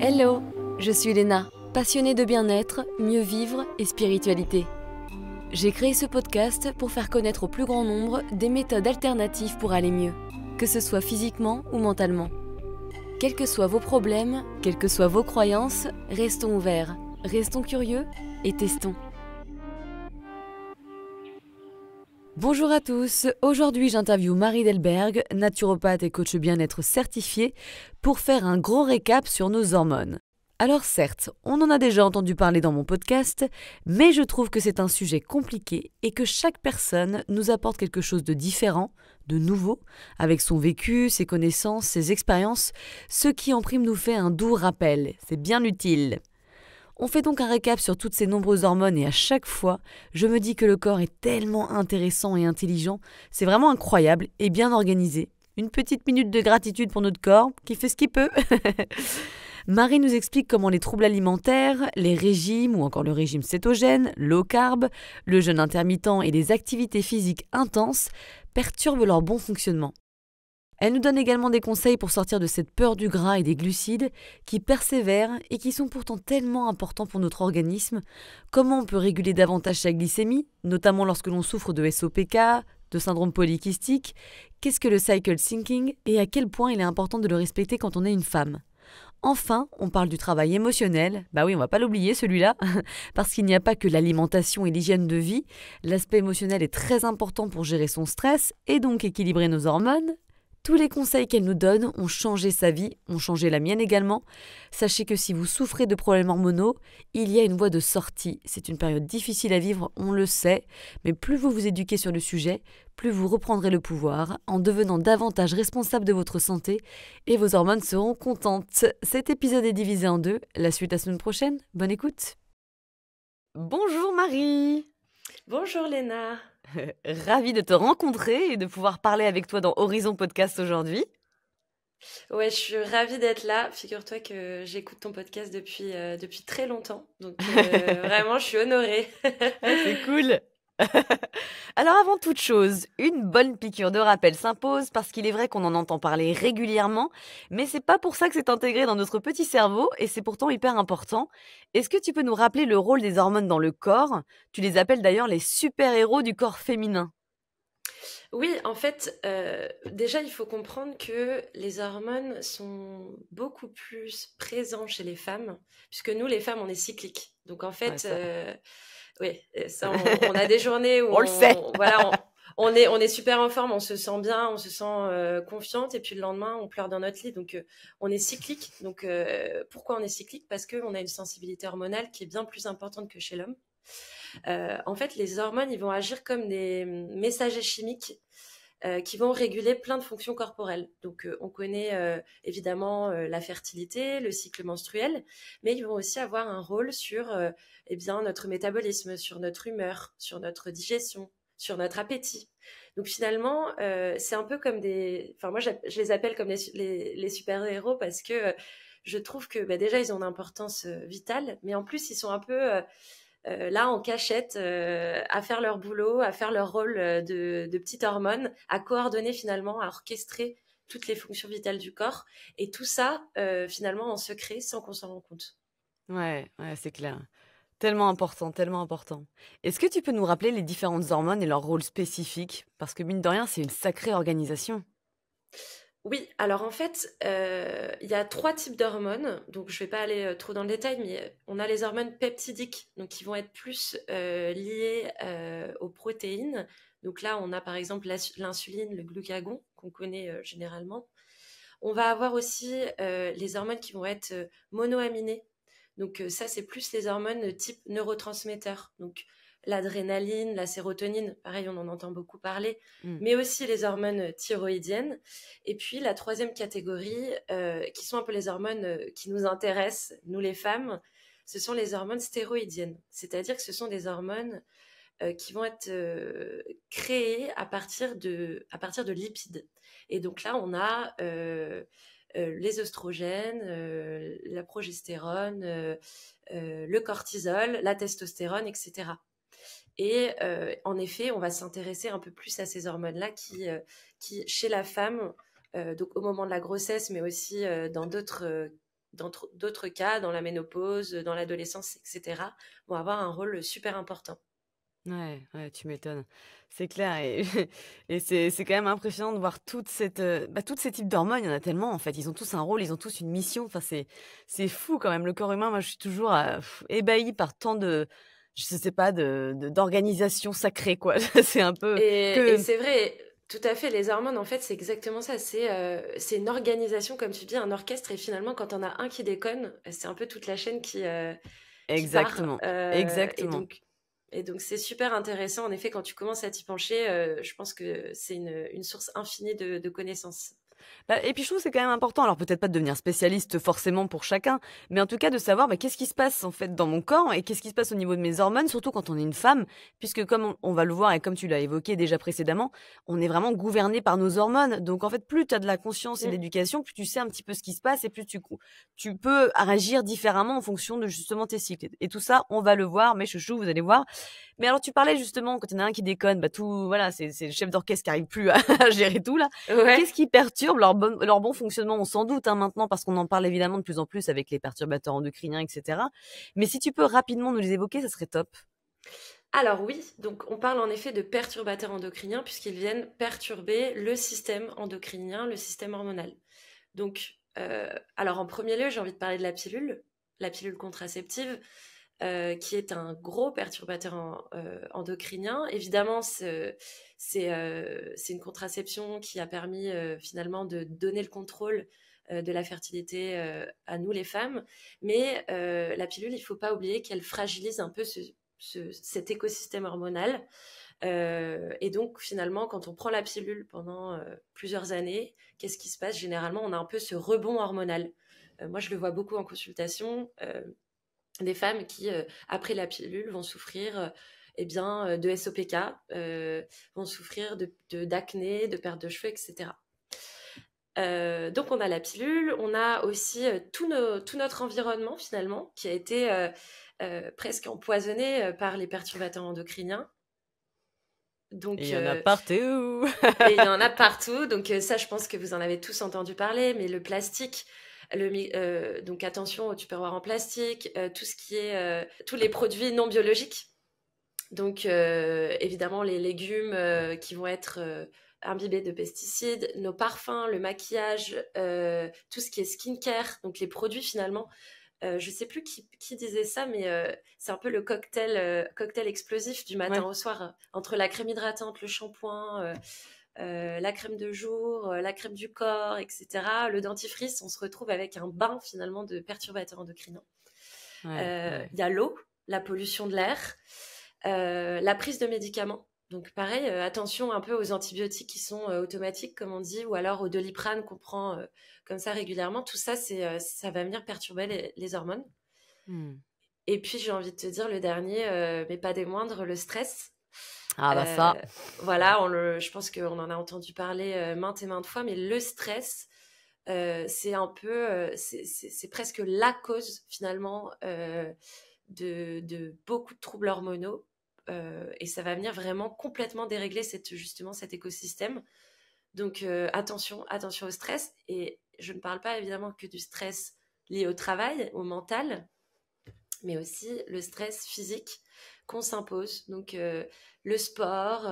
Hello, je suis Léna, passionnée de bien-être, mieux vivre et spiritualité. J'ai créé ce podcast pour faire connaître au plus grand nombre des méthodes alternatives pour aller mieux, que ce soit physiquement ou mentalement. Quels que soient vos problèmes, quelles que soient vos croyances, restons ouverts, restons curieux et testons. Bonjour à tous, aujourd'hui j'interviewe Marie Delberg, naturopathe et coach bien-être certifiée, pour faire un gros récap sur nos hormones. Alors certes, on en a déjà entendu parler dans mon podcast, mais je trouve que c'est un sujet compliqué et que chaque personne nous apporte quelque chose de différent, de nouveau, avec son vécu, ses connaissances, ses expériences, ce qui en prime nous fait un doux rappel, c'est bien utile. On fait donc un récap sur toutes ces nombreuses hormones et à chaque fois, je me dis que le corps est tellement intéressant et intelligent, c'est vraiment incroyable et bien organisé. Une petite minute de gratitude pour notre corps qui fait ce qu'il peut. Marie nous explique comment les troubles alimentaires, les régimes ou encore le régime cétogène, low carb, le jeûne intermittent et les activités physiques intenses perturbent leur bon fonctionnement. Elle nous donne également des conseils pour sortir de cette peur du gras et des glucides qui persévèrent et qui sont pourtant tellement importants pour notre organisme. Comment on peut réguler davantage sa glycémie, notamment lorsque l'on souffre de SOPK, de syndrome polykystique. Qu'est-ce que le cycle syncing et à quel point il est important de le respecter quand on est une femme. Enfin, on parle du travail émotionnel. Bah oui, on va pas l'oublier celui-là, parce qu'il n'y a pas que l'alimentation et l'hygiène de vie. L'aspect émotionnel est très important pour gérer son stress et donc équilibrer nos hormones. Tous les conseils qu'elle nous donne ont changé sa vie, ont changé la mienne également. Sachez que si vous souffrez de problèmes hormonaux, il y a une voie de sortie. C'est une période difficile à vivre, on le sait, mais plus vous vous éduquez sur le sujet, plus vous reprendrez le pouvoir en devenant davantage responsable de votre santé et vos hormones seront contentes. Cet épisode est divisé en deux, la suite la semaine prochaine. Bonne écoute. Bonjour Marie. Bonjour Léna. Ravie de te rencontrer et de pouvoir parler avec toi dans Horizon Podcast aujourd'hui. Ouais, je suis ravie d'être là. Figure-toi que j'écoute ton podcast depuis très longtemps. Donc vraiment, je suis honorée. C'est cool. Alors avant toute chose, une bonne piqûre de rappel s'impose parce qu'il est vrai qu'on en entend parler régulièrement, mais c'est pas pour ça que c'est intégré dans notre petit cerveau et c'est pourtant hyper important. Est-ce que tu peux nous rappeler le rôle des hormones dans le corps? Tu les appelles d'ailleurs les super-héros du corps féminin. Oui, en fait, déjà, il faut comprendre que les hormones sont beaucoup plus présentes chez les femmes, puisque nous, les femmes, on est cycliques. Donc en Ouais, fait, ça. oui, ça, on a des journées où On le sait. on est super en forme, on se sent bien, on se sent confiante, et puis le lendemain, on pleure dans notre lit. Donc, on est cyclique. Donc, pourquoi on est cyclique? Parce qu'on a une sensibilité hormonale qui est bien plus importante que chez l'homme. En fait, les hormones, ils vont agir comme des messagers chimiques qui vont réguler plein de fonctions corporelles. Donc, on connaît évidemment la fertilité, le cycle menstruel, mais ils vont aussi avoir un rôle sur eh bien, notre métabolisme, sur notre humeur, sur notre digestion, sur notre appétit. Donc finalement, c'est un peu comme des... Enfin, moi, je les appelle comme les super-héros parce que je trouve que déjà, ils ont une importance vitale, mais en plus, ils sont un peu... là en cachette à faire leur boulot, à faire leur rôle de petites hormones, à coordonner finalement, à orchestrer toutes les fonctions vitales du corps. Et tout ça, finalement, en secret, sans qu'on s'en rende compte. Ouais, c'est clair. Tellement important, tellement important. Est-ce que tu peux nous rappeler les différentes hormones et leur rôle spécifique? Parce que mine de rien, c'est une sacrée organisation. Oui, alors en fait, il y a 3 types d'hormones, donc je ne vais pas aller trop dans le détail, mais on a les hormones peptidiques, donc qui vont être plus liées aux protéines. Donc là, on a par exemple l'insuline, le glucagon, qu'on connaît généralement. On va avoir aussi les hormones qui vont être monoaminées. Donc ça, c'est plus les hormones type neurotransmetteurs. Donc l'adrénaline, la sérotonine, pareil, on en entend beaucoup parler, Mm. mais aussi les hormones thyroïdiennes. Et puis la troisième catégorie, qui sont un peu les hormones qui nous intéressent, nous les femmes, ce sont les hormones stéroïdiennes. C'est-à-dire que ce sont des hormones qui vont être créées à partir de lipides. Et donc là, on a les oestrogènes, la progestérone, le cortisol, la testostérone, etc. Et en effet, on va s'intéresser un peu plus à ces hormones-là qui chez la femme, donc au moment de la grossesse, mais aussi dans d'autres dans d'autres cas, dans la ménopause, dans l'adolescence, etc., vont avoir un rôle super important. Ouais, tu m'étonnes. C'est clair et et c'est quand même impressionnant de voir tous ces types d'hormones, il y en a tellement en fait. Ils ont tous un rôle, ils ont tous une mission. Enfin, c'est fou quand même. Le corps humain, moi, je suis toujours, ébahie par tant de je sais pas, d'organisations sacrées, quoi. C'est un peu Et que c'est vrai, tout à fait, les hormones, en fait, c'est exactement ça. C'est une organisation, comme tu dis, un orchestre. Et finalement, quand on a un qui déconne, c'est un peu toute la chaîne qui part. exactement, exactement. Et donc, c'est super intéressant. En effet, quand tu commences à t'y pencher, je pense que c'est une source infinie de connaissances. Bah, et puis je trouve que c'est quand même important, alors peut-être pas de devenir spécialiste forcément pour chacun, mais en tout cas de savoir qu'est-ce qui se passe en fait dans mon corps et qu'est-ce qui se passe au niveau de mes hormones, surtout quand on est une femme, puisque comme on va le voir et comme tu l'as évoqué déjà précédemment, on est vraiment gouverné par nos hormones. Donc en fait, plus tu as de la conscience et de Mm. l'éducation, plus tu sais un petit peu ce qui se passe et plus tu peux agir différemment en fonction de justement tes cycles. Et tout ça, on va le voir, mes chouchous, vous allez voir. Mais alors tu parlais justement, quand il y en a un qui déconne, tout, voilà, c'est le chef d'orchestre qui arrive plus à, à gérer tout là. Ouais. Qu'est-ce qui perturbe leur bon fonctionnement? On s'en doute, hein, maintenant, parce qu'on en parle évidemment de plus en plus avec les perturbateurs endocriniens, et cetera. Mais si tu peux rapidement nous les évoquer, ça serait top. Alors oui, donc on parle en effet de perturbateurs endocriniens puisqu'ils viennent perturber le système endocrinien, le système hormonal. Donc, alors en premier lieu, j'ai envie de parler de la pilule contraceptive, qui est un gros perturbateur endocrinien. Évidemment, c'est une contraception qui a permis finalement de donner le contrôle de la fertilité à nous les femmes. Mais la pilule, il ne faut pas oublier qu'elle fragilise un peu cet écosystème hormonal. Et donc, finalement, quand on prend la pilule pendant plusieurs années, qu'est-ce qui se passe? Généralement, on a un peu ce rebond hormonal. Moi, je le vois beaucoup en consultation, des femmes qui, après la pilule, vont souffrir de SOPK, vont souffrir d'acné, de perte de cheveux, etc. Donc, on a la pilule, on a aussi tout notre environnement, finalement, qui a été presque empoisonné par les perturbateurs endocriniens. Et il Donc, y en a partout. et il y en a partout. Donc, ça, je pense que vous en avez tous entendu parler. Mais le plastique, donc attention aux tupperwares en plastique, tout ce qui est tous les produits non biologiques. Donc, évidemment, les légumes qui vont être imbibés de pesticides, nos parfums, le maquillage, tout ce qui est skincare, donc les produits finalement. Je sais plus qui disait ça, mais c'est un peu le cocktail explosif du matin Ouais. au soir, entre la crème hydratante, le shampoing, la crème de jour, la crème du corps, etc. Le dentifrice, on se retrouve avec un bain finalement de perturbateurs endocriniens. Ouais. Il y a l'eau, la pollution de l'air, la prise de médicaments. Donc pareil, attention un peu aux antibiotiques qui sont automatiques, comme on dit, ou alors au Doliprane qu'on prend comme ça régulièrement. Tout ça, ça va venir perturber les hormones. Hmm. Et puis j'ai envie de te dire le dernier, mais pas des moindres, le stress. Ah bah Euh, ça. voilà, je pense qu'on en a entendu parler maintes et maintes fois, mais le stress, c'est un peu, c'est presque la cause finalement de beaucoup de troubles hormonaux. Et ça va venir vraiment complètement dérégler justement cet écosystème. Donc attention au stress. Et je ne parle pas évidemment que du stress lié au travail, au mental, mais aussi le stress physique qu'on s'impose. Donc le sport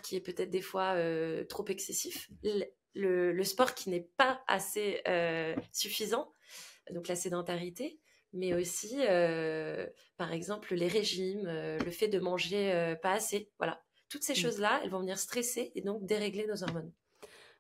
qui est peut-être des fois trop excessif, le sport qui n'est pas assez suffisant, donc la sédentarité, mais aussi, par exemple, les régimes, le fait de manger pas assez. Voilà. Toutes ces choses-là, elles vont venir stresser et donc dérégler nos hormones.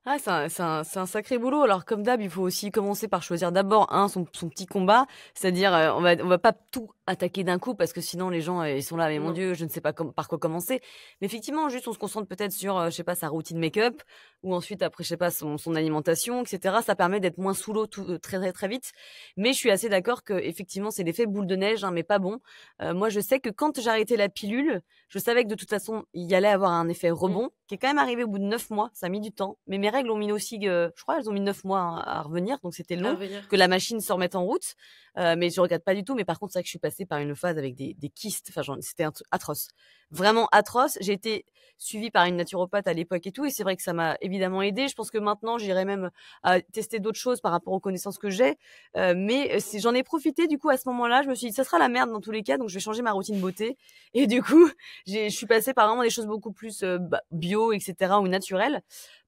Ah, c'est un sacré boulot. Alors, comme d'hab, il faut aussi commencer par choisir d'abord, son petit combat. C'est-à-dire, on va pas tout attaquer d'un coup parce que sinon les gens, ils sont là: «Mais mon Non. Dieu, je ne sais pas par quoi commencer». Mais effectivement, juste on se concentre peut-être sur, je sais pas, sa routine make-up ou ensuite après, je sais pas, son alimentation et cetera. Ça permet d'être moins sous l'eau très, très, très vite. Mais je suis assez d'accord qu'effectivement, c'est l'effet boule de neige, hein, mais pas bon. Moi, je sais que quand j'ai arrêté la pilule, je savais que de toute façon, il y allait avoir un effet Mm. rebond qui est quand même arrivé au bout de 9 mois. Ça a mis du temps. Mais mes règles ont mis aussi, je crois, elles ont mis 9 mois hein, à revenir. Donc c'était À long revenir. que la machine se remette en route. Mais je regrette pas du tout. Mais par contre, c'est vrai que je suis passée par une phase avec des kystes. Enfin, c'était atroce. Vraiment atroce. J'ai été suivie par une naturopathe à l'époque et tout. Et c'est vrai que ça m'a évidemment évidemment aidé. Je pense que maintenant, j'irai même à tester d'autres choses par rapport aux connaissances que j'ai. Mais si j'en ai profité, du coup, à ce moment-là, je me suis dit, ça sera la merde dans tous les cas, donc je vais changer ma routine beauté. Et du coup, je suis passée par vraiment des choses beaucoup plus bio, etc., ou naturelles.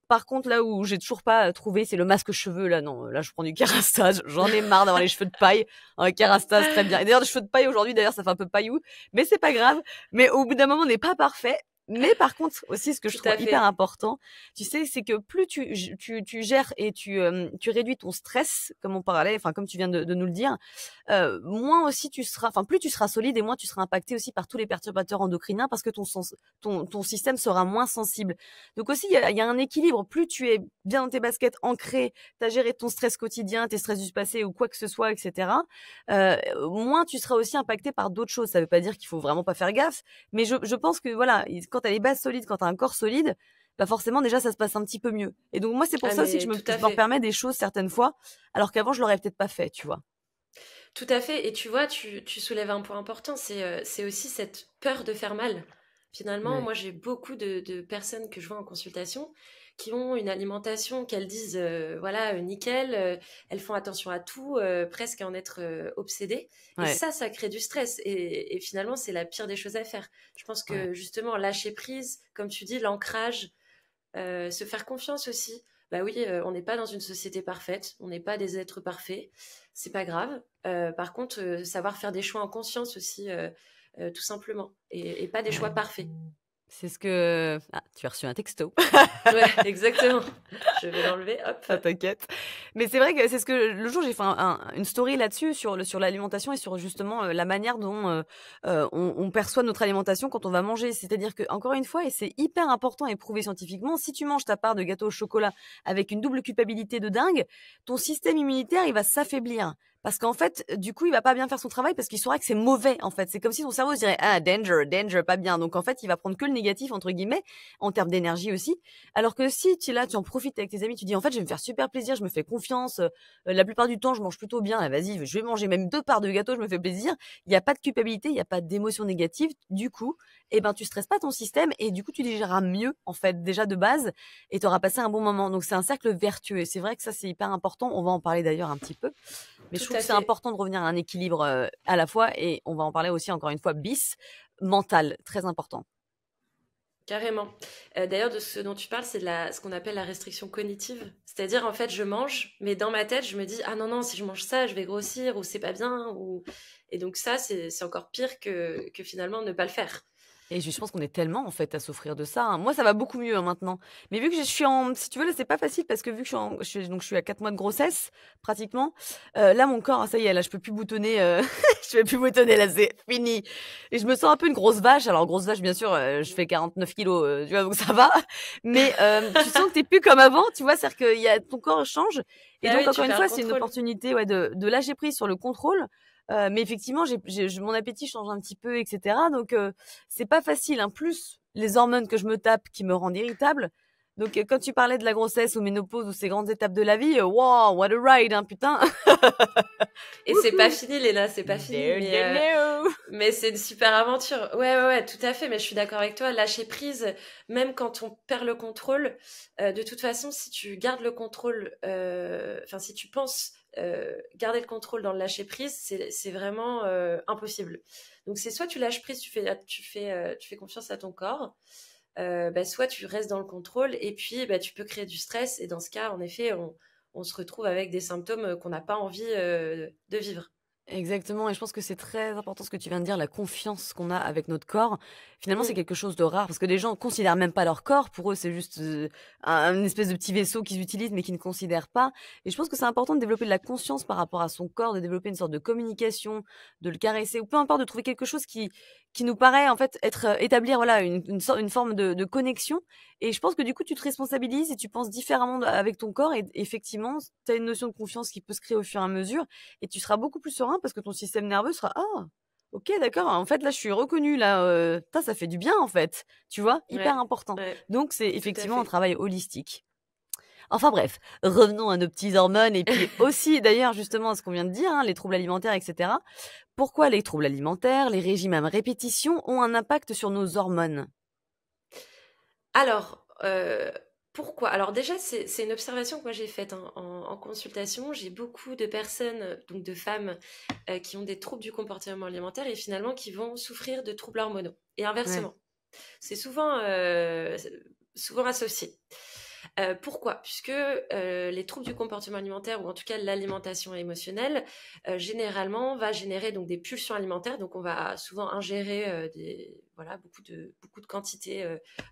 Par contre, là où j'ai toujours pas trouvé, c'est le masque cheveux. Là, non, là, je prends du Kérastase. J'en ai marre d'avoir les cheveux de paille. Kérastase, très bien. Et d'ailleurs, les cheveux de paille aujourd'hui, d'ailleurs, ça fait un peu paillou, mais c'est pas grave. Mais au bout d'un moment, on n'est pas parfait. Mais par contre, aussi, ce que je Tout trouve à fait. hyper important, tu sais, c'est que plus tu gères et tu réduis ton stress, comme on parlait, enfin, comme tu viens de nous le dire, moins aussi plus tu seras solide et moins tu seras impacté aussi par tous les perturbateurs endocriniens parce que ton système sera moins sensible. Donc aussi, il y a un équilibre. Plus tu es bien dans tes baskets, ancré, t'as géré ton stress quotidien, tes stress du passé ou quoi que ce soit, etc., moins tu seras aussi impacté par d'autres choses. Ça veut pas dire qu'il faut vraiment pas faire gaffe, mais je pense que voilà, quand t'as les bases solides, quand t'as un corps solide, bah forcément déjà ça se passe un petit peu mieux. Et donc moi c'est pour ça aussi que je me permets des choses certaines fois, alors qu'avant je l'aurais peut-être pas fait, tu vois. Tout à fait. Et tu vois, tu soulèves un point important, c'est aussi cette peur de faire mal. Finalement, moi, j'ai beaucoup de personnes que je vois en consultation qui ont une alimentation qu'elles disent, voilà, nickel, elles font attention à tout, presque à en être obsédées. Et ça crée du stress. Et finalement, c'est la pire des choses à faire. Je pense que justement, lâcher prise, comme tu dis, l'ancrage, se faire confiance aussi. Bah oui, on n'est pas dans une société parfaite, on n'est pas des êtres parfaits, c'est pas grave. Par contre, savoir faire des choix en conscience aussi, tout simplement, et pas des choix parfaits. C'est ce que... Ah, tu as reçu un texto. Ouais, exactement. Je vais l'enlever, hop. Ah, t'inquiète. Mais c'est vrai que c'est ce que... Le jour, j'ai fait une story là-dessus, sur l'alimentation et sur justement la manière dont on perçoit notre alimentation quand on va manger. C'est-à-dire que, encore une fois, et c'est hyper important et prouvé scientifiquement, si tu manges ta part de gâteau au chocolat avec une double culpabilité de dingue, ton système immunitaire, il va s'affaiblir. Parce qu'en fait, du coup, il va pas bien faire son travail parce qu'il saura que c'est mauvais, en fait. C'est comme si ton cerveau se dirait, ah, danger, pas bien. Donc, en fait, il va prendre que le négatif, entre guillemets, en termes d'énergie aussi. Alors que si tu es là, tu en profites avec tes amis, tu dis, en fait, je vais me faire super plaisir, je me fais confiance. La plupart du temps, je mange plutôt bien. Là, vas-y, je vais manger même 2 parts de gâteau, je me fais plaisir. Il n'y a pas de culpabilité, il n'y a pas d'émotion négative. Du coup, eh ben, tu stresses pas ton système et du coup, tu digéreras mieux, en fait, déjà de base, et tu auras passé un bon moment. Donc, c'est un cercle vertueux. Et c'est vrai que ça, c'est hyper important. On va en parler d'ailleurs un petit peu. Mais je trouve que c'est important de revenir à un équilibre à la fois, et on va en parler aussi encore une fois, mental, très important. Carrément. D'ailleurs, de ce dont tu parles, c'est ce qu'on appelle la restriction cognitive. C'est-à-dire, en fait, je mange, mais dans ma tête, je me dis, ah non, non, si je mange ça, je vais grossir, ou c'est pas bien. Et donc ça, c'est encore pire que finalement ne pas le faire. Et je pense qu'on est tellement, en fait, à souffrir de ça. Moi, ça va beaucoup mieux maintenant. Mais vu que je suis si tu veux, là, c'est pas facile parce que vu que je suis à 4 mois de grossesse, pratiquement, là, mon corps, ça y est, là, je peux plus boutonner, je peux plus boutonner, là, c'est fini. Et je me sens un peu une grosse vache. Alors, grosse vache, bien sûr, je fais 49 kilos, tu vois, donc ça va. Mais tu sens que t'es plus comme avant, tu vois, c'est-à-dire que ton corps change. Et donc, encore une fois, c'est une opportunité de lâcher prise sur le contrôle. Mais effectivement, mon appétit change un petit peu, etc. Donc, c'est pas facile. Hein. Plus les hormones que je me tape qui me rendent irritable. Donc, quand tu parlais de la grossesse ou ménopause ou ces grandes étapes de la vie, wow, what a ride, hein, putain. Et c'est pas fini, Léna, c'est pas fini. Mais c'est une super aventure. Ouais, tout à fait. Mais je suis d'accord avec toi. Lâcher prise, même quand on perd le contrôle, de toute façon, si tu gardes le contrôle, si tu penses garder le contrôle dans le lâcher prise, c'est vraiment impossible. Donc c'est soit tu lâches prise, tu fais confiance à ton corps, soit tu restes dans le contrôle et puis tu peux créer du stress, et dans ce cas, en effet, on se retrouve avec des symptômes qu'on n'a pas envie de vivre. Exactement, et je pense que c'est très important ce que tu viens de dire, la confiance qu'on a avec notre corps. Finalement, c'est quelque chose de rare parce que les gens considèrent même pas leur corps. Pour eux, c'est juste un espèce de petit vaisseau qu'ils utilisent mais qu'ils ne considèrent pas. Et je pense que c'est important de développer de la conscience par rapport à son corps, de développer une sorte de communication, de le caresser ou peu importe, de trouver quelque chose qui nous paraît en fait établir voilà une forme de connexion. Et je pense que du coup, tu te responsabilises et tu penses différemment avec ton corps, et effectivement, tu as une notion de confiance qui peut se créer au fur et à mesure, et tu seras beaucoup plus serein parce que ton système nerveux sera ok, d'accord, en fait là je suis reconnue, là ça fait du bien en fait, tu vois, hyper important. Donc c'est effectivement un travail holistique. Enfin bref, revenons à nos petits hormones, et puis aussi d'ailleurs justement à ce qu'on vient de dire, hein, les troubles alimentaires, etc. Pourquoi les troubles alimentaires, les régimes à répétition ont un impact sur nos hormones? Alors, Pourquoi? Alors déjà, c'est une observation que moi j'ai faite hein, en consultation. J'ai beaucoup de personnes, donc de femmes, qui ont des troubles du comportement alimentaire et finalement qui vont souffrir de troubles hormonaux. Et Ouais, inversement. C'est souvent associé. Pourquoi? Puisque les troubles du comportement alimentaire, ou en tout cas l'alimentation émotionnelle, généralement va générer donc des pulsions alimentaires. Donc on va souvent ingérer voilà, beaucoup de quantités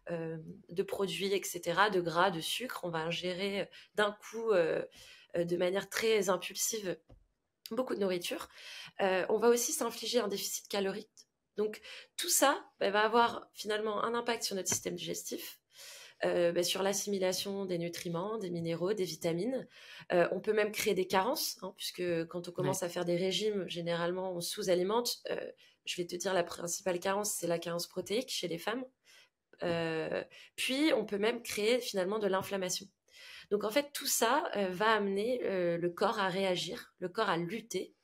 de produits, etc., de gras, de sucre. On va ingérer d'un coup, de manière très impulsive, beaucoup de nourriture. On va aussi s'infliger un déficit calorique. Donc tout ça va avoir finalement un impact sur notre système digestif, sur l'assimilation des nutriments, des minéraux, des vitamines. On peut même créer des carences, hein, puisque quand on ouais. commence à faire des régimes, généralement on sous-alimente. Je vais te dire, la principale carence, c'est la carence protéique chez les femmes. Puis on peut même créer finalement de l'inflammation. Donc en fait, tout ça va amener le corps à réagir, le corps à lutter.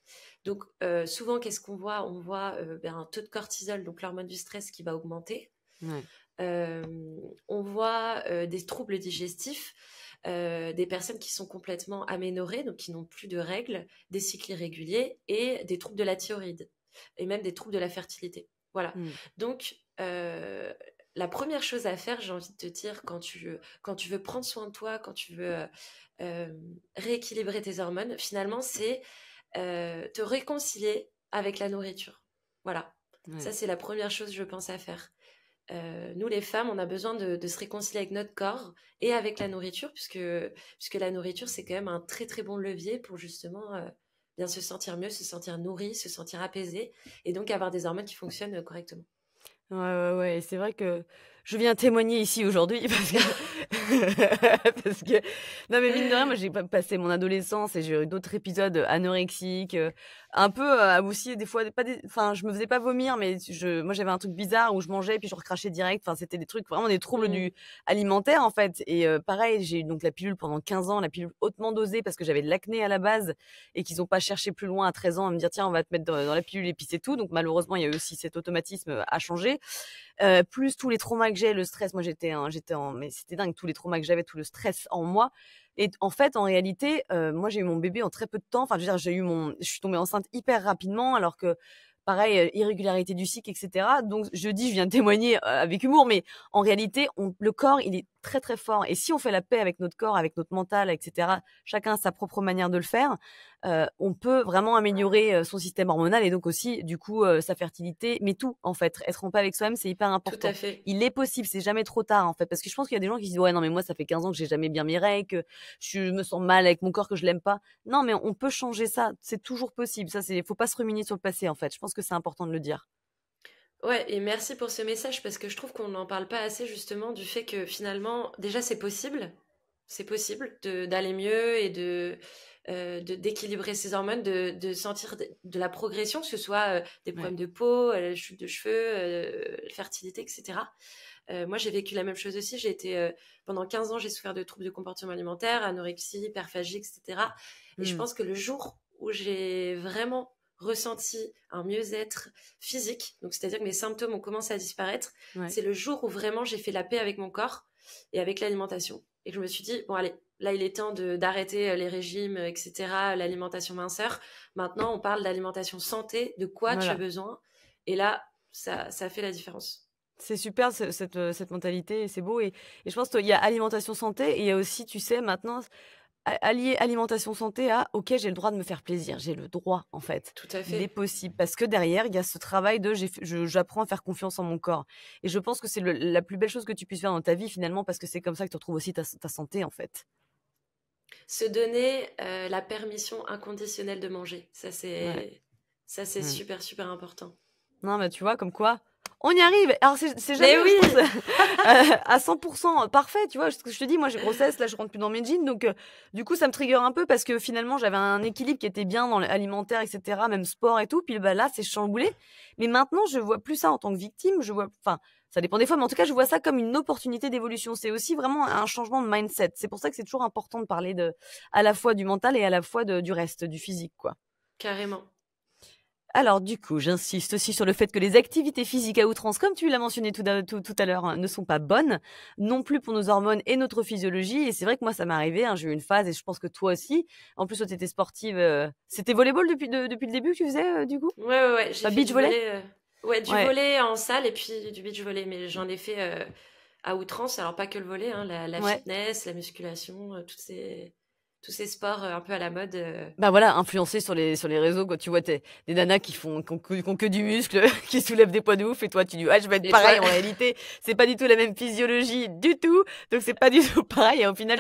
Donc souvent, qu'est-ce qu'on voit? On voit un taux de cortisol, donc l'hormone du stress, qui va augmenter. Ouais. Euh, on voit des troubles digestifs, des personnes qui sont complètement aménorrhées, donc qui n'ont plus de règles, des cycles irréguliers et des troubles de la thyroïde et même des troubles de la fertilité. Voilà. Mm. Donc, la première chose à faire, j'ai envie de te dire, quand tu veux prendre soin de toi, quand tu veux rééquilibrer tes hormones, finalement, c'est te réconcilier avec la nourriture. Voilà. Ouais. Ça, c'est la première chose, je pense, à faire. Nous, les femmes, on a besoin de se réconcilier avec notre corps et avec la nourriture, puisque la nourriture, c'est quand même un très, très bon levier pour justement bien se sentir mieux, se sentir nourri, se sentir apaisé, et donc avoir des hormones qui fonctionnent correctement. Ouais, ouais, ouais. Et c'est vrai que je viens témoigner ici aujourd'hui parce que parce que non mais mine de rien, moi j'ai passé mon adolescence et j'ai eu d'autres épisodes anorexiques, un peu aussi des fois pas des, enfin je me faisais pas vomir mais moi j'avais un truc bizarre où je mangeais puis je recrachais direct. Enfin c'était des trucs vraiment des troubles Mm. du alimentaire en fait. Et pareil, j'ai eu donc la pilule pendant 15 ans, la pilule hautement dosée parce que j'avais de l'acné à la base et qu'ils ont pas cherché plus loin à 13 ans à me dire tiens on va te mettre dans la pilule et puis c'est tout. Donc malheureusement il y a eu aussi cet automatisme à changer. Plus tous les traumas que j'ai, le stress. Moi, mais c'était dingue, tous les traumas que j'avais, tout le stress en moi. Et en fait, en réalité, moi, j'ai eu mon bébé en très peu de temps. Enfin, je veux dire, je suis tombée enceinte hyper rapidement, alors que, pareil, irrégularité du cycle, etc. Donc, je viens témoigner avec humour, mais en réalité, le corps, il est très, très fort. Et si on fait la paix avec notre corps, avec notre mental, etc., chacun a sa propre manière de le faire, on peut vraiment améliorer son système hormonal et donc aussi, du coup, sa fertilité, mais tout, en fait. Être en paix avec soi-même, c'est hyper Tout à important. fait. Il est possible, c'est jamais trop tard, en fait, parce que je pense qu'il y a des gens qui se disent, ouais, non, mais moi, ça fait 15 ans que j'ai jamais bien mes règles, que je me sens mal avec mon corps, que je l'aime pas. Non, mais on peut changer ça. C'est toujours possible. Ça, faut pas se ruminer sur le passé, en fait. Je pense que c'est important de le dire. Ouais, et merci pour ce message, parce que je trouve qu'on n'en parle pas assez, justement, du fait que finalement, déjà, c'est possible. C'est possible d'aller mieux et d'équilibrer ses hormones, de sentir de la progression, que ce soit des Ouais. problèmes de peau, chute de cheveux, fertilité, etc. Moi, j'ai vécu la même chose aussi. Pendant 15 ans, j'ai souffert de troubles de comportement alimentaire, anorexie, hyperphagie, etc. Et je Mm. pense que le jour où j'ai vraiment ressenti un mieux-être physique, donc c'est-à-dire que mes symptômes ont commencé à disparaître, Ouais. c'est le jour où vraiment j'ai fait la paix avec mon corps et avec l'alimentation. Et que je me suis dit, bon allez, là il est temps d'arrêter les régimes, etc., l'alimentation minceur. Maintenant, on parle d'alimentation santé, de quoi tu as Voilà. besoin. Et là, ça fait la différence. C'est super cette mentalité, et c'est beau. Et je pense qu'il y a alimentation santé et il y a aussi, tu sais, maintenant, allier alimentation santé à OK, j'ai le droit de me faire plaisir. J'ai le droit, en fait. Tout à Il est fait. possible parce que derrière, il y a ce travail de j'apprends à faire confiance en mon corps. Et je pense que c'est la plus belle chose que tu puisses faire dans ta vie finalement parce que c'est comme ça que tu retrouves aussi ta santé, en fait. Se donner la permission inconditionnelle de manger. Ouais. Ça, c'est Mmh. super, super important. Non, mais tu vois, comme quoi, on y arrive. Alors, c'est Mais jamais, oui. je pense, à 100% parfait, tu vois. Ce que je te dis, moi, j'ai grossesse, là, je rentre plus dans mes jeans. Donc, du coup, ça me trigger un peu parce que finalement, j'avais un équilibre qui était bien dans l'alimentaire, etc., même sport et tout. Puis bah, là, c'est chamboulé. Mais maintenant, je vois plus ça en tant que victime. Enfin, ça dépend des fois, mais en tout cas, je vois ça comme une opportunité d'évolution. C'est aussi vraiment un changement de mindset. C'est pour ça que c'est toujours important de parler à la fois du mental et à la fois du reste, du physique, quoi. Carrément. Alors du coup, j'insiste aussi sur le fait que les activités physiques à outrance, comme tu l'as mentionné tout à l'heure, hein, ne sont pas bonnes, non plus pour nos hormones et notre physiologie. Et c'est vrai que moi, ça m'est arrivé, hein, j'ai eu une phase, et je pense que toi aussi. En plus, toi, tu étais sportive. C'était volleyball depuis le début que tu faisais, du coup? Ouais, j'ai Enfin, fait beach du volley? volley. Ouais, du Ouais, volley en salle et puis du beach volley, mais j'en ai fait à outrance. Alors pas que le volley, hein, la ouais. fitness, la musculation, tous ces sports un peu à la mode. Bah voilà, influencé sur les réseaux, quand tu vois des nanas qui ont que du muscle, qui soulèvent des poids de ouf, et toi tu dis ah je vais être Et toi, pareil. En réalité, c'est pas du tout la même physiologie du tout, donc c'est pas du tout pareil. Et au final,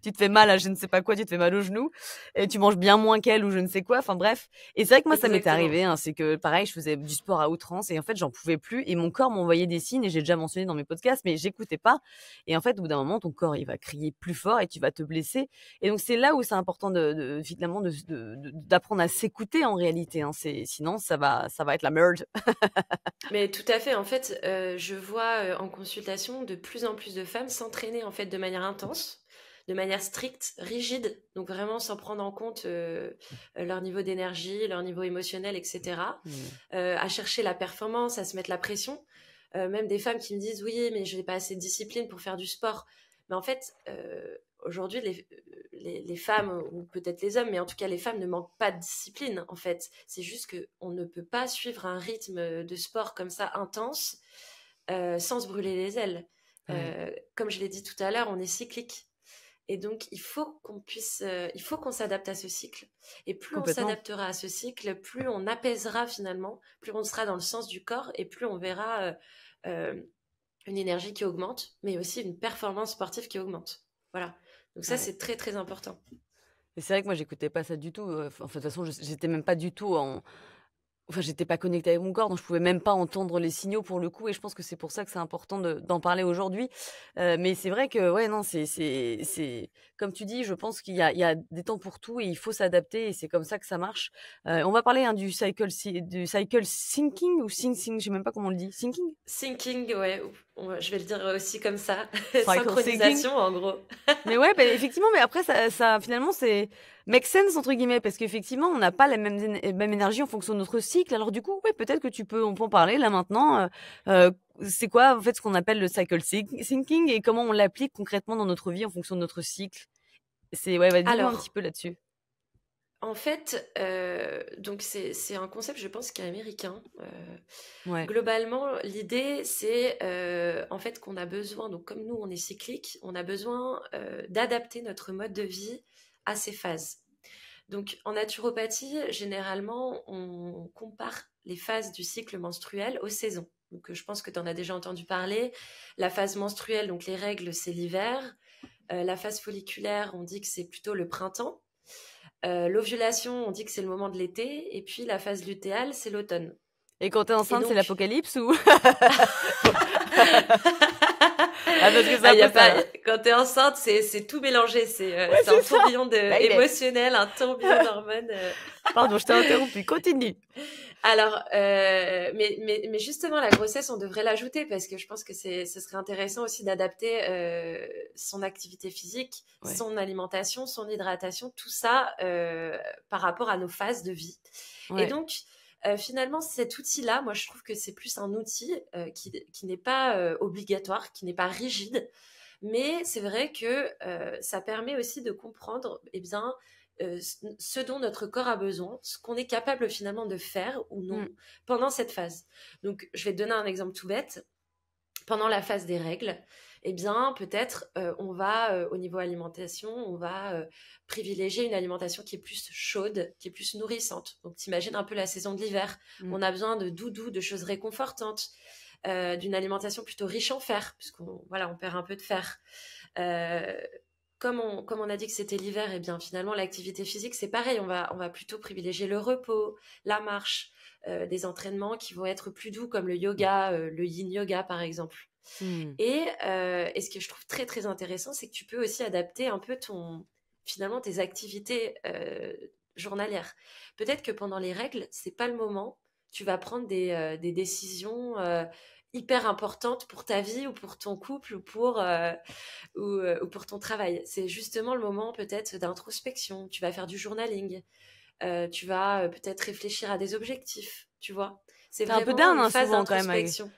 tu te fais mal à je ne sais pas quoi, tu te fais mal au genou, et tu manges bien moins qu'elle ou je ne sais quoi. Enfin bref. Et c'est vrai que moi ça m'était exactement. arrivé, hein, c'est que pareil, je faisais du sport à outrance et en fait j'en pouvais plus et mon corps m'envoyait des signes et j'ai déjà mentionné dans mes podcasts, mais j'écoutais pas. Et en fait, au bout d'un moment, ton corps il va crier plus fort et tu vas te blesser. Et donc c'est là où c'est important finalement d'apprendre à s'écouter en réalité, hein. Sinon ça va être la merde. Mais tout à fait. En fait, je vois en consultation de plus en plus de femmes s'entraîner en fait de manière intense, de manière stricte, rigide, donc vraiment sans prendre en compte leur niveau d'énergie, leur niveau émotionnel, etc. Mmh. À chercher la performance, à se mettre la pression. Même des femmes qui me disent oui, mais je n'ai pas assez de discipline pour faire du sport. Mais en fait, aujourd'hui, les femmes, ou peut-être les hommes, mais en tout cas les femmes ne manquent pas de discipline, en fait. C'est juste qu'on ne peut pas suivre un rythme de sport comme ça intense sans se brûler les ailes. Ouais, Comme je l'ai dit tout à l'heure, on est cyclique. Et donc, il faut qu'on s'adapte à ce cycle. Et plus on complètement. s'adaptera à ce cycle, plus on apaisera finalement, plus on sera dans le sens du corps et plus on verra euh, une énergie qui augmente, mais aussi une performance sportive qui augmente. Voilà. Donc ça, Ouais. c'est très, très important. Et c'est vrai que moi j'écoutais pas ça du tout, enfin de toute façon j'étais même pas du tout en enfin, j'étais pas connectée avec mon corps, donc je pouvais même pas entendre les signaux pour le coup et je pense que c'est pour ça que c'est important d'en parler aujourd'hui. Mais c'est vrai que ouais, non, c'est comme tu dis, je pense il y a des temps pour tout et il faut s'adapter et c'est comme ça que ça marche. On va parler, hein, du cycle syncing ou syncing, je sais même pas comment on le dit. Syncing? Thinking, ouais, je vais le dire aussi comme ça. Cycle syncing? Synchronisation, en gros. Mais ouais, bah, effectivement, mais après ça finalement c'est make sense entre guillemets parce qu'effectivement on n'a pas la même énergie en fonction de notre cycle. Alors du coup, ouais, peut-être que on peut en parler là maintenant. C'est quoi en fait ce qu'on appelle le thinking et comment on l'applique concrètement dans notre vie en fonction de notre cycle. C'est ouais, dis-nous un petit Alors, peu là-dessus. en fait, donc c'est un concept, je pense, qui est américain. Ouais. Globalement, l'idée, c'est en fait qu'on a besoin, donc comme nous, on est cyclique, on a besoin d'adapter notre mode de vie à ces phases. Donc en naturopathie, généralement, on compare les phases du cycle menstruel aux saisons. Donc je pense que tu en as déjà entendu parler. La phase menstruelle, donc les règles, c'est l'hiver. La phase folliculaire, on dit que c'est plutôt le printemps. L'ovulation, on dit que c'est le moment de l'été. Et puis la phase lutéale, c'est l'automne. Et quand t'es Et enceinte, c'est donc, l'apocalypse ou ah parce que c'est ah, un y a peu pas, ça, hein. Quand t'es enceinte, c'est tout mélangé. Ouais, C'est c'est un ça. tourbillon Baby. émotionnel, un tourbillon d'hormones. Pardon, je t'ai interrompu. Continue. Alors, mais justement, la grossesse, on devrait l'ajouter parce que je pense que ce serait intéressant aussi d'adapter son activité physique, Ouais. son alimentation, son hydratation, tout ça par rapport à nos phases de vie. Et Ouais. donc, finalement, cet outil-là, moi, je trouve que c'est plus un outil qui n'est pas obligatoire, qui n'est pas rigide, mais c'est vrai que ça permet aussi de comprendre, eh bien, ce dont notre corps a besoin, ce qu'on est capable finalement de faire ou non Mmh. pendant cette phase. Donc, je vais te donner un exemple tout bête. Pendant la phase des règles, eh bien, peut-être on va, au niveau alimentation, on va privilégier une alimentation qui est plus chaude, qui est plus nourrissante. Donc, t'imagines un peu la saison de l'hiver. Mmh. On a besoin de doudou, de choses réconfortantes, d'une alimentation plutôt riche en fer, puisqu'on voilà, on perd un peu de fer. Euh, comme on a dit que c'était l'hiver, et bien finalement l'activité physique c'est pareil, on va plutôt privilégier le repos, la marche, des entraînements qui vont être plus doux comme le yoga, le yin yoga par exemple. Mmh. Et ce que je trouve très très intéressant, c'est que tu peux aussi adapter un peu finalement tes activités journalières. Peut-être que pendant les règles, c'est pas le moment. Tu vas prendre des décisions hyper importantes pour ta vie ou pour ton couple ou pour ton travail. C'est justement le moment peut-être d'introspection. Tu vas faire du journaling. Tu vas peut-être réfléchir à des objectifs, tu vois. C'est T'es un peu vraiment down une hein, phase souvent quand même. d'introspection.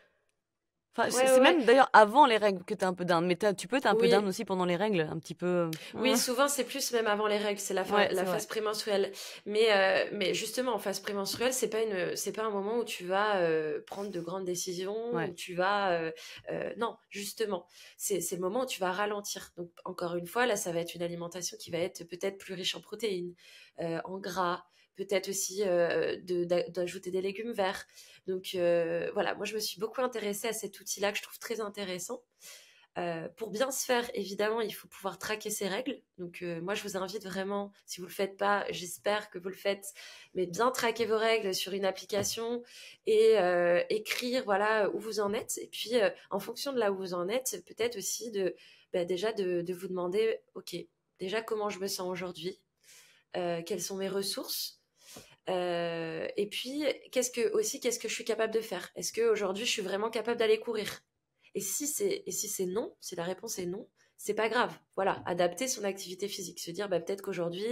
Enfin, Ouais, c'est ouais, ouais. même d'ailleurs avant les règles que t'es un peu down. Mais tu peux être un peu down Oui, aussi pendant les règles, un petit peu. oui, souvent c'est plus même avant les règles, c'est Ouais, la c'est phase vrai. prémenstruelle. Mais justement, en phase prémenstruelle, c'est pas un moment où tu vas prendre de grandes décisions, où Ouais. tu vas, non, justement, c'est le moment où tu vas ralentir. Donc encore une fois, là, ça va être une alimentation qui va être peut-être plus riche en protéines, en gras, peut-être aussi d'ajouter des légumes verts. Donc voilà, moi je me suis beaucoup intéressée à cet outil-là que je trouve très intéressant. Pour bien se faire, évidemment, il faut pouvoir traquer ses règles. Donc, moi, je vous invite vraiment, si vous le faites pas, j'espère que vous le faites, mais bien traquer vos règles sur une application et écrire, voilà, où vous en êtes. Et puis, en fonction de là où vous en êtes, peut-être aussi déjà de vous demander, ok, déjà comment je me sens aujourd'hui, quelles sont mes ressources. Et puis, qu'est-ce que je suis capable de faire? Est-ce qu'aujourd'hui, je suis vraiment capable d'aller courir? Et si c'est non, si la réponse est non, c'est pas grave. Voilà, adapter son activité physique, se dire peut-être qu'aujourd'hui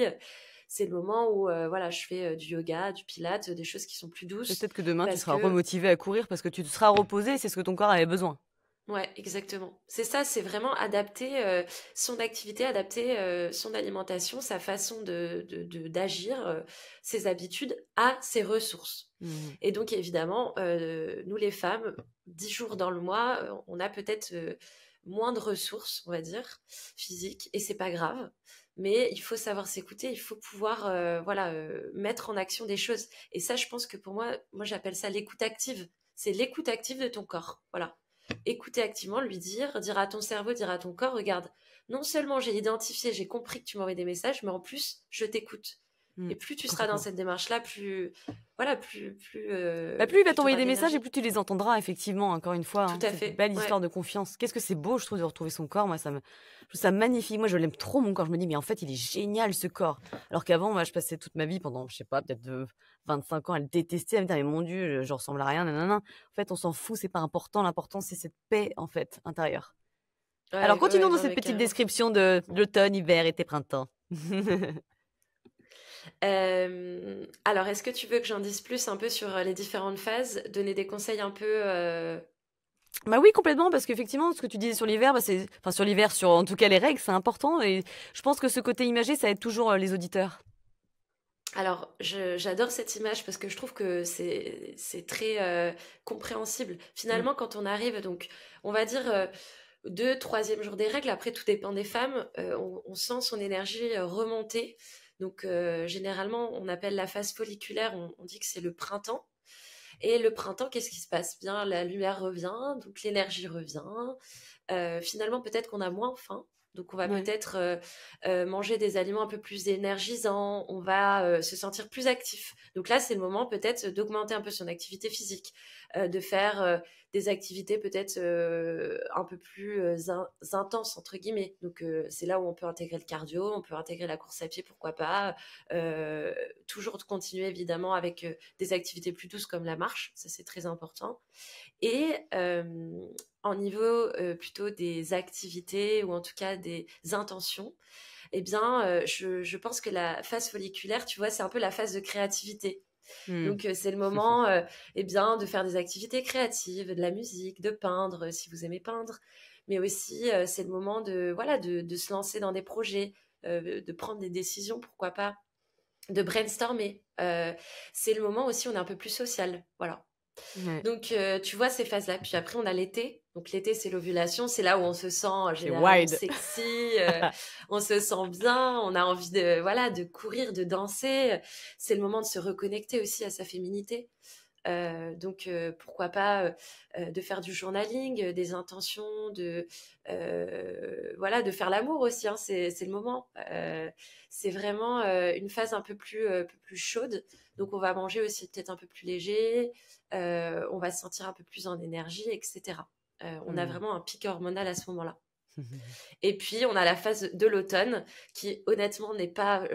c'est le moment où voilà, je fais du yoga, du pilates, des choses qui sont plus Et douces peut-être que demain, tu parce seras que remotivé à courir parce que tu te seras reposé, c'est ce que ton corps avait besoin. ouais, exactement. C'est ça, c'est vraiment adapter son activité, adapter son alimentation, sa façon d'agir, ses habitudes à ses ressources. Mhm. Et donc, évidemment, nous les femmes, 10 jours dans le mois, on a peut-être moins de ressources, on va dire, physiques, et c'est pas grave. Mais il faut savoir s'écouter, il faut pouvoir voilà, mettre en action des choses. Et ça, je pense que pour moi j'appelle ça l'écoute active. C'est l'écoute active de ton corps. Voilà, écouter activement, lui dire à ton cerveau, dire à ton corps, regarde, non seulement j'ai identifié, j'ai compris que tu m'envoies des messages, mais en plus, je t'écoute. Et plus tu seras dans Complètement. cette démarche-là, plus, voilà, Bah, plus il va plus tu t'envoyer auras des messages et d'énergie. plus tu les entendras, effectivement, encore une fois. Tout Hein, à cette fait, belle histoire ouais. de confiance. Qu'est-ce que c'est beau, je trouve, de retrouver son corps. Moi, je trouve ça magnifique. Moi, je l'aime trop, mon corps. Je me dis, mais en fait, il est génial, ce corps. Alors qu'avant, moi, je passais toute ma vie pendant, je sais pas, peut-être 25 ans à le détester, à me dire, mais mon Dieu, je ressemble à rien, nanana. En fait, on s'en fout, c'est pas important. L'important, c'est cette paix, en fait, intérieure. Alors, Ouais, continuons ouais, dans non, cette mais petite carrément. description de l'automne, hiver, été, printemps. Alors, est-ce que tu veux que j'en dise plus un peu sur les différentes phases, donner des conseils un peu Bah oui, complètement, parce qu'effectivement, ce que tu disais sur l'hiver, bah enfin sur l'hiver, sur en tout cas les règles, c'est important. Et je pense que ce côté imagé, ça aide toujours les auditeurs. Alors, j'adore cette image parce que je trouve que c'est très compréhensible. Mm. Finalement, quand on arrive, donc, on va dire deux, troisième jour des règles, après tout dépend des femmes, on sent son énergie remonter. Donc, généralement, on appelle la phase folliculaire, on dit que c'est le printemps. Et le printemps, qu'est-ce qui se passe? Bien, la lumière revient, donc l'énergie revient. Finalement, peut-être qu'on a moins faim. Donc, on va Ouais. peut-être manger des aliments un peu plus énergisants, on va se sentir plus actif. Donc là, c'est le moment peut-être d'augmenter un peu son activité physique, de faire des activités peut-être un peu plus intenses, entre guillemets. Donc c'est là où on peut intégrer le cardio, on peut intégrer la course à pied, pourquoi pas. Toujours de continuer évidemment avec des activités plus douces comme la marche, ça c'est très important. Et en niveau plutôt des activités ou en tout cas des intentions, eh bien, je pense que la phase folliculaire, tu vois, c'est un peu la phase de créativité. Mm. Donc, c'est le moment, eh bien, de faire des activités créatives, de la musique, de peindre, si vous aimez peindre. Mais aussi, c'est le moment voilà, de se lancer dans des projets, de prendre des décisions, pourquoi pas, de brainstormer. C'est le moment aussi où on est un peu plus social. Voilà. Ouais. Donc, tu vois ces phases-là. Puis après, on a l'été. Donc, l'été, c'est l'ovulation. C'est là où on se sent C'est généralement wild. sexy, on se sent bien, on a envie voilà, de courir, de danser. C'est le moment de se reconnecter aussi à sa féminité. Donc, pourquoi pas de faire du journaling, des intentions, voilà, de faire l'amour aussi. Hein, c'est le moment. C'est vraiment une phase un peu plus chaude. Donc, on va manger aussi peut-être un peu plus léger. On va se sentir un peu plus en énergie, etc. On a Mm. vraiment un pic hormonal à ce moment-là. Et puis, on a la phase de l'automne, qui honnêtement n'est pas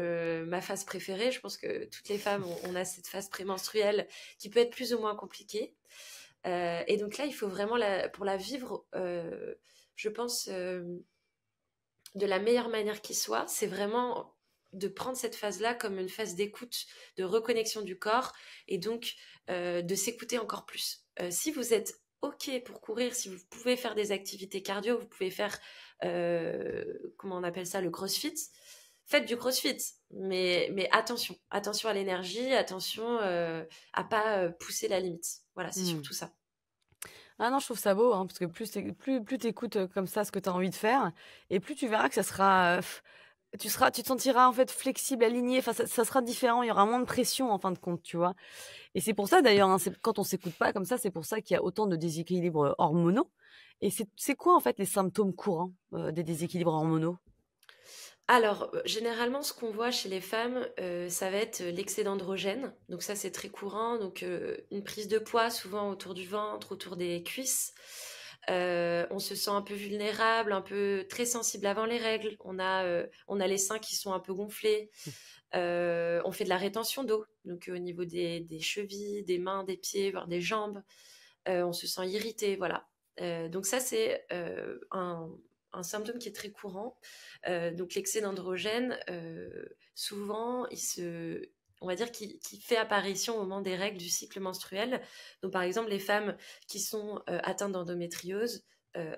ma phase préférée. Je pense que toutes les femmes, on a cette phase prémenstruelle qui peut être plus ou moins compliquée. Et donc là, il faut vraiment, pour la vivre, je pense, de la meilleure manière qui soit, c'est vraiment de prendre cette phase-là comme une phase d'écoute, de reconnexion du corps et donc de s'écouter encore plus. Si vous êtes OK pour courir, si vous pouvez faire des activités cardio, vous pouvez faire, comment on appelle ça, le crossfit, faites du crossfit. Mais attention à l'énergie, attention à pas pousser la limite. Voilà, c'est surtout ça. Ah non, je trouve ça beau, hein, parce que plus t'écoutes comme ça ce que tu as envie de faire, et plus tu verras que ça sera, tu te sentiras en fait flexible, aligné, enfin ça sera différent, il y aura moins de pression en fin de compte, tu vois? Et c'est pour ça d'ailleurs, hein, c'est quand on s'écoute pas comme ça, c'est pour ça qu'il y a autant de déséquilibres, hormonaux. Et c'est quoi en fait les symptômes courants, des déséquilibres hormonaux? Alors, généralement, ce qu'on voit chez les femmes, ça va être l'excès d'androgène. Donc ça, c'est très courant. Donc, une prise de poids, souvent autour du ventre, autour des cuisses. On se sent un peu vulnérable, un peu très sensible avant les règles. On a les seins qui sont un peu gonflés. On fait de la rétention d'eau. Donc, au niveau des chevilles, des mains, des pieds, voire des jambes. On se sent irrité, voilà. Donc ça, c'est un symptôme qui est très courant. Donc l'excès d'androgène, souvent, on va dire qu'il fait apparition au moment des règles du cycle menstruel. Donc par exemple, les femmes qui sont atteintes d'endométriose,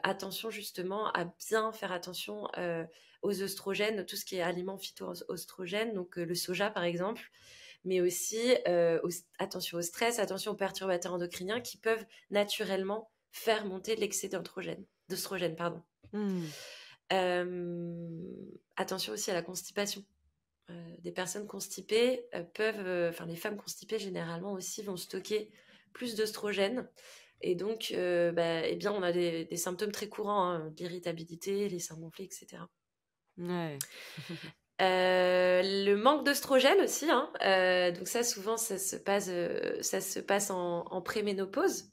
attention justement à bien faire attention aux œstrogènes, tout ce qui est aliments phyto-oestrogènes, donc le soja par exemple, mais aussi attention au stress, attention aux perturbateurs endocriniens qui peuvent naturellement faire monter l'excès d'oestrogène, pardon. Mmh. Attention aussi à la constipation. Des personnes constipées les femmes constipées généralement aussi vont stocker plus d'œstrogène. Et donc, eh bien, on a des symptômes très courants, hein, l'irritabilité, les seins gonflés, etc. Ouais. Le manque d'œstrogène aussi, hein. Donc ça, souvent, ça se passe en préménopause.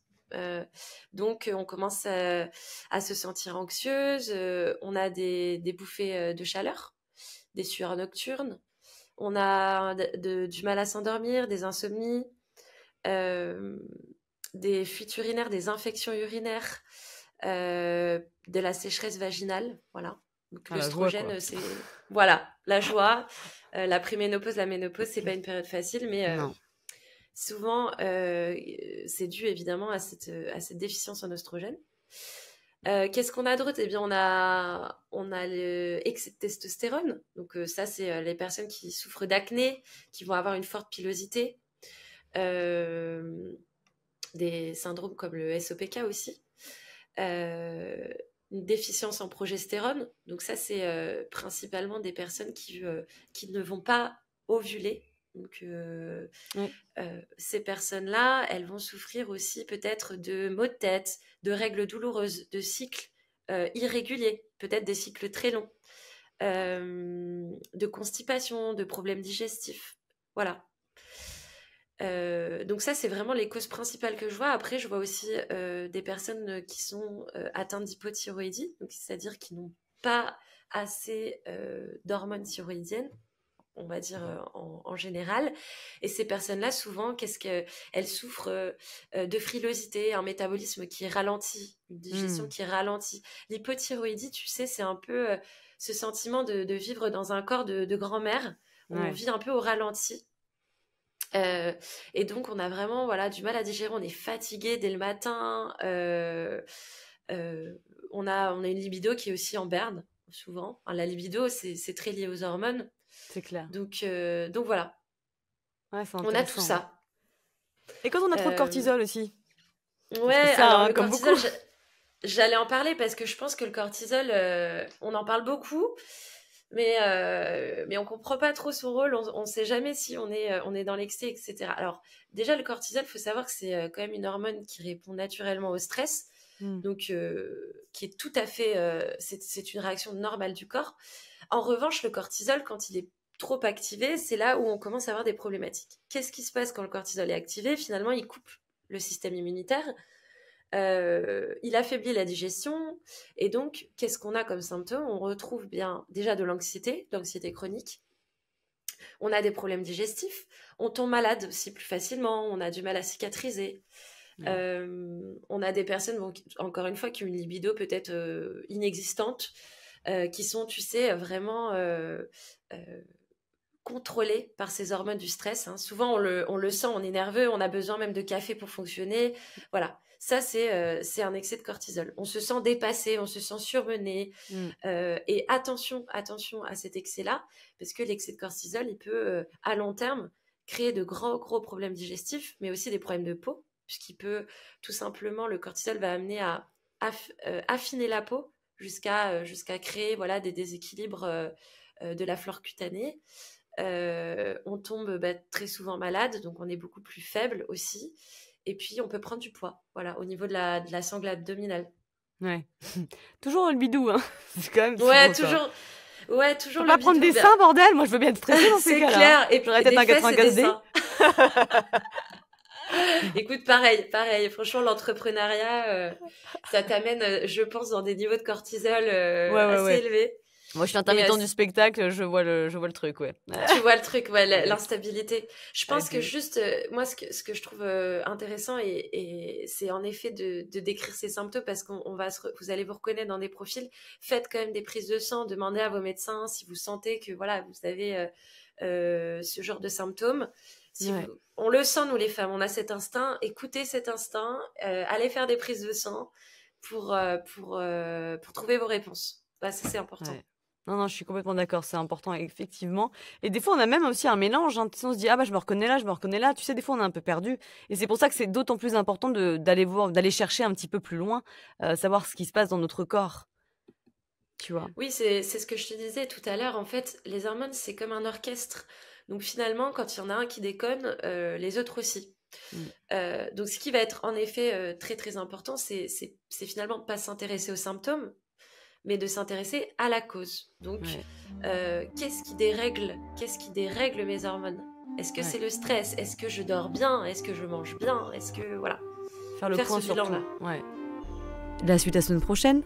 Donc, on commence à se sentir anxieuse. On a des bouffées de chaleur, des sueurs nocturnes. On a du mal à s'endormir, des insomnies, des fuites urinaires, des infections urinaires, de la sécheresse vaginale. Voilà. Donc, Ah, la joie, l'œstrogène, quoi. c'est voilà, la joie. La préménopause, la ménopause, c'est pas une période facile, mais Non. souvent, c'est dû évidemment à cette déficience en oestrogène. Qu'est-ce qu'on a d'autre? Eh bien, on a l'excès de testostérone. Donc, ça, c'est les personnes qui souffrent d'acné, qui vont avoir une forte pilosité. Des syndromes comme le SOPK aussi. Une déficience en progestérone. Donc ça, c'est principalement des personnes qui ne vont pas ovuler. Donc Oui. ces personnes-là, elles vont souffrir aussi peut-être de maux de tête, de règles douloureuses, de cycles irréguliers, peut-être des cycles très longs, de constipation, de problèmes digestifs. Voilà. Donc ça, c'est vraiment les causes principales que je vois. Après, je vois aussi des personnes qui sont atteintes d'hypothyroïdie, donc c'est-à-dire qui n'ont pas assez d'hormones thyroïdiennes, on va dire en général. Et ces personnes-là, souvent, elles souffrent de frilosité, un métabolisme qui est ralenti, une digestion qui est ralentie. L'hypothyroïdie, tu sais, c'est un peu ce sentiment de vivre dans un corps de grand-mère. On vit un peu au ralenti. Et donc on a vraiment du mal à digérer, on est fatigué dès le matin, on a une libido qui est aussi en berne souvent. Enfin, la libido c'est très lié aux hormones. C'est clair. Donc voilà. Ouais, c'est On a tout intéressant. ça. Et quand on a trop de cortisol aussi? Ouais, ça, alors hein, le comme cortisol, beaucoup. j'allais en parler parce que je pense que le cortisol, on en parle beaucoup, mais on comprend pas trop son rôle. On sait jamais si on est dans l'excès, etc. Alors déjà, le cortisol, faut savoir que c'est quand même une hormone qui répond naturellement au stress, donc qui est tout à fait, c'est une réaction normale du corps. En revanche, le cortisol, quand il est trop activé, c'est là où on commence à avoir des problématiques. Qu'est-ce qui se passe quand le cortisol est activé? Finalement, il coupe le système immunitaire. Il affaiblit la digestion et donc qu'est-ce qu'on a comme symptômes? On retrouve bien déjà de l'anxiété chronique, on a des problèmes digestifs, on tombe malade aussi plus facilement, on a du mal à cicatriser, on a des personnes encore une fois qui ont une libido peut-être inexistante, qui sont tu sais vraiment contrôlé par ces hormones du stress. Hein. Souvent, on le sent, on est nerveux, on a besoin même de café pour fonctionner. Voilà, ça, c'est un excès de cortisol. On se sent dépassé, on se sent surmené. Et attention à cet excès-là, parce que l'excès de cortisol, il peut, à long terme, créer de gros problèmes digestifs, mais aussi des problèmes de peau, puisqu'il peut, tout simplement, le cortisol va amener à affiner la peau jusqu'à créer voilà, des déséquilibres de la flore cutanée. On tombe très souvent malade, donc on est beaucoup plus faible aussi. Et puis, on peut prendre du poids, voilà, au niveau de la sangle abdominale. Ouais. Toujours le bidou, hein. C'est quand même ouais, souvent ça. toujours Faut pas prendre des seins, bordel. Moi, je veux bien être stressée dans ces cas-là. C'est clair. Et j'aurais peut-être un 95D. Écoute, pareil. Franchement, l'entrepreneuriat, ça t'amène, je pense, dans des niveaux de cortisol assez élevés. Moi, je suis intermittent du spectacle, je vois le truc, ouais. Tu vois le truc, ouais, l'instabilité. Je pense que juste, moi, ce que je trouve intéressant, et c'est en effet de décrire ces symptômes, parce vous allez vous reconnaître dans des profils. Faites quand même des prises de sang, demandez à vos médecins si vous sentez que voilà, vous avez ce genre de symptômes. On le sent, nous les femmes, on a cet instinct. Écoutez cet instinct, allez faire des prises de sang pour trouver vos réponses. Ça, c'est important. Ouais. Non, je suis complètement d'accord, c'est important, effectivement. Et des fois, on a même aussi un mélange. Hein. On se dit, je me reconnais là. Tu sais, des fois, on est un peu perdu. Et c'est pour ça que c'est d'autant plus important d'aller chercher un petit peu plus loin, savoir ce qui se passe dans notre corps. Tu vois. Oui, c'est ce que je te disais tout à l'heure. En fait, les hormones, c'est comme un orchestre. Donc finalement, quand il y en a un qui déconne, les autres aussi. Donc ce qui va être en effet très très important, c'est finalement de ne pas s'intéresser aux symptômes, mais de s'intéresser à la cause. Donc, qu'est-ce qui dérègle mes hormones? Est-ce que c'est le stress? Est-ce que je dors bien? Est-ce que je mange bien? Est-ce que, voilà. Faire le point sur tout. Ouais. La suite la semaine prochaine.